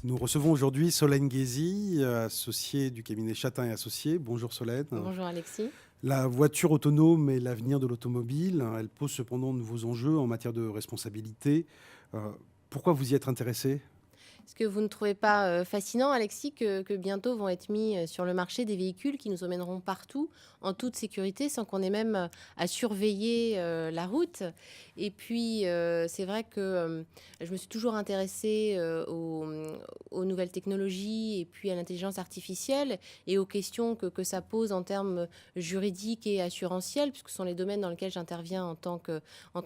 Nous recevons aujourd'hui Solène Guézy, associée du cabinet Chatin et Associés. Bonjour Solène. Bonjour Alexis. La voiture autonome est l'avenir de l'automobile. Elle pose cependant de nouveaux enjeux en matière de responsabilité. Pourquoi vous y êtes intéressé? Est-ce que vous ne trouvez pas fascinant, Alexis, que bientôt vont être mis sur le marché des véhicules qui nous emmèneront partout en toute sécurité sans qu'on ait même à surveiller la route? Et puis, c'est vrai que je me suis toujours intéressée aux nouvelles technologies et puis à l'intelligence artificielle et aux questions que ça pose en termes juridiques et assurantiels, puisque ce sont les domaines dans lesquels j'interviens en tant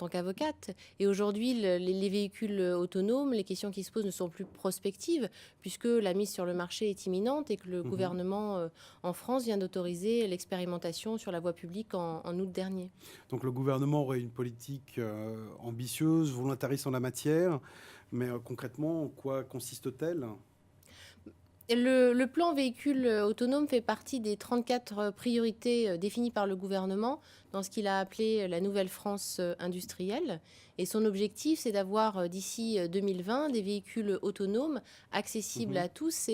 qu'avocate. Et aujourd'hui, les véhicules autonomes, les questions qui se posent ne sont plus prospectives, puisque la mise sur le marché est imminente et que le Mhm. gouvernement en France vient d'autoriser l'expérimentation sur la voie publique en août dernier. Donc le gouvernement aurait une politique ambitieuse, volontariste en la matière, mais concrètement, en quoi consiste-t-elle? Le plan véhicule autonome fait partie des 34 priorités définies par le gouvernement dans ce qu'il a appelé la nouvelle France industrielle. Et son objectif, c'est d'avoir d'ici 2020 des véhicules autonomes accessibles Mhm. à tous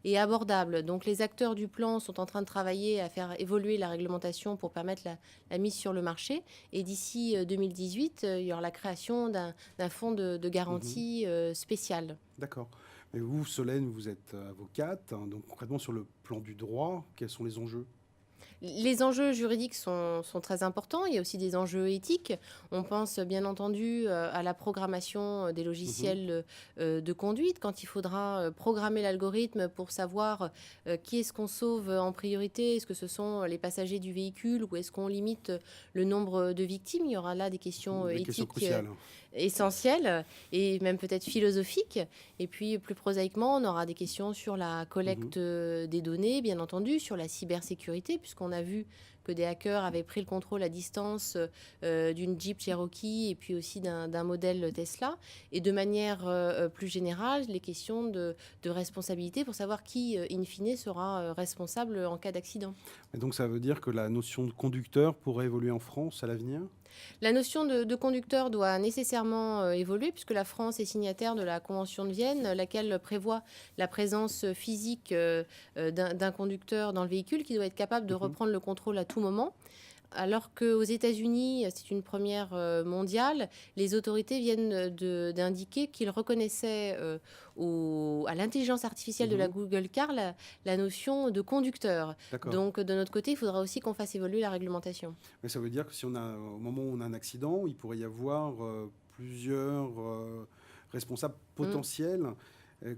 et abordables. Donc les acteurs du plan sont en train de travailler à faire évoluer la réglementation pour permettre la mise sur le marché. Et d'ici 2018, il y aura la création d'un fonds de Mhm. garantie spécial. D'accord. Mais vous, Solène, vous êtes avocate, hein, donc concrètement sur le plan du droit, quels sont les enjeux? Les enjeux juridiques sont très importants. Il y a aussi des enjeux éthiques. On pense bien entendu à la programmation des Mhm. logiciels de conduite, quand il faudra programmer l'algorithme pour savoir qui est-ce qu'on sauve en priorité. Est-ce que ce sont les passagers du véhicule ou est-ce qu'on limite le nombre de victimes? Il y aura là des questions Des questions éthiques cruciales. essentielles et même peut-être philosophiques. Et puis plus prosaïquement, on aura des questions sur la Mhm. collecte des données, bien entendu, sur la cybersécurité, puisqu'on a vu que des hackers avaient pris le contrôle à distance d'une Jeep Cherokee et puis aussi d'un modèle Tesla. Et de manière plus générale, les questions de responsabilité pour savoir qui, in fine, sera responsable en cas d'accident. Et donc ça veut dire que la notion de conducteur pourrait évoluer en France à l'avenir? La notion de conducteur doit nécessairement évoluer puisque la France est signataire de la Convention de Vienne, laquelle prévoit la présence physique d'un conducteur dans le véhicule qui doit être capable de Mhm. reprendre le contrôle à tout moment. Alors qu'aux États-Unis, c'est une première mondiale, les autorités viennent d'indiquer qu'ils reconnaissaient à l'intelligence artificielle de la Mhm. Google Car la notion de conducteur. D'accord. Donc de notre côté, il faudra aussi qu'on fasse évoluer la réglementation. Mais ça veut dire que si on a, au moment où on a un accident, il pourrait y avoir plusieurs responsables Mm. potentiels,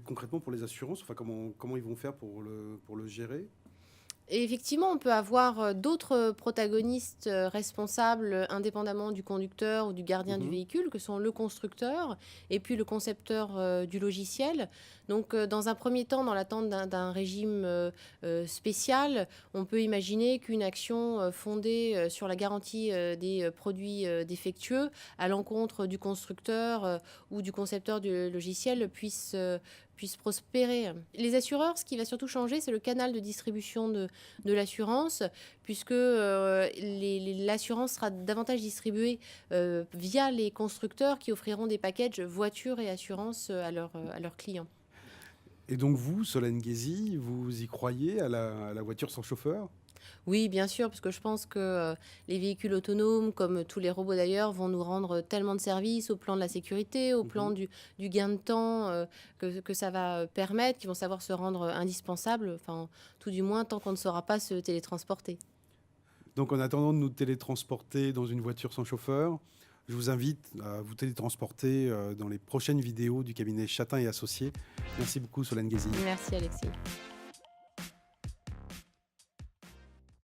concrètement pour les assurances. Enfin, comment ils vont faire pour le gérer? Et effectivement, on peut avoir d'autres protagonistes responsables indépendamment du conducteur ou du gardien du Mhm. véhicule, que sont le constructeur et puis le concepteur du logiciel. Donc, dans un premier temps, dans l'attente d'un régime spécial, on peut imaginer qu'une action fondée sur la garantie des produits défectueux à l'encontre du constructeur ou du concepteur du logiciel puisse prospérer. Les assureurs, ce qui va surtout changer, c'est le canal de distribution de l'assurance, puisque l'assurance sera davantage distribuée via les constructeurs qui offriront des packages voitures et assurances à leurs clients. Et donc vous, Solène Guézy, vous y croyez à la voiture sans chauffeur? Oui, bien sûr, parce que je pense que les véhicules autonomes, comme tous les robots d'ailleurs, vont nous rendre tellement de services au plan de la sécurité, au plan Mhm. du gain de temps que ça va permettre, qu'ils vont savoir se rendre indispensables, enfin, tout du moins tant qu'on ne saura pas se télétransporter. Donc en attendant de nous télétransporter dans une voiture sans chauffeur, je vous invite à vous télétransporter dans les prochaines vidéos du cabinet Chatin et Associés. Merci beaucoup, Solène Guézy. Merci Alexis.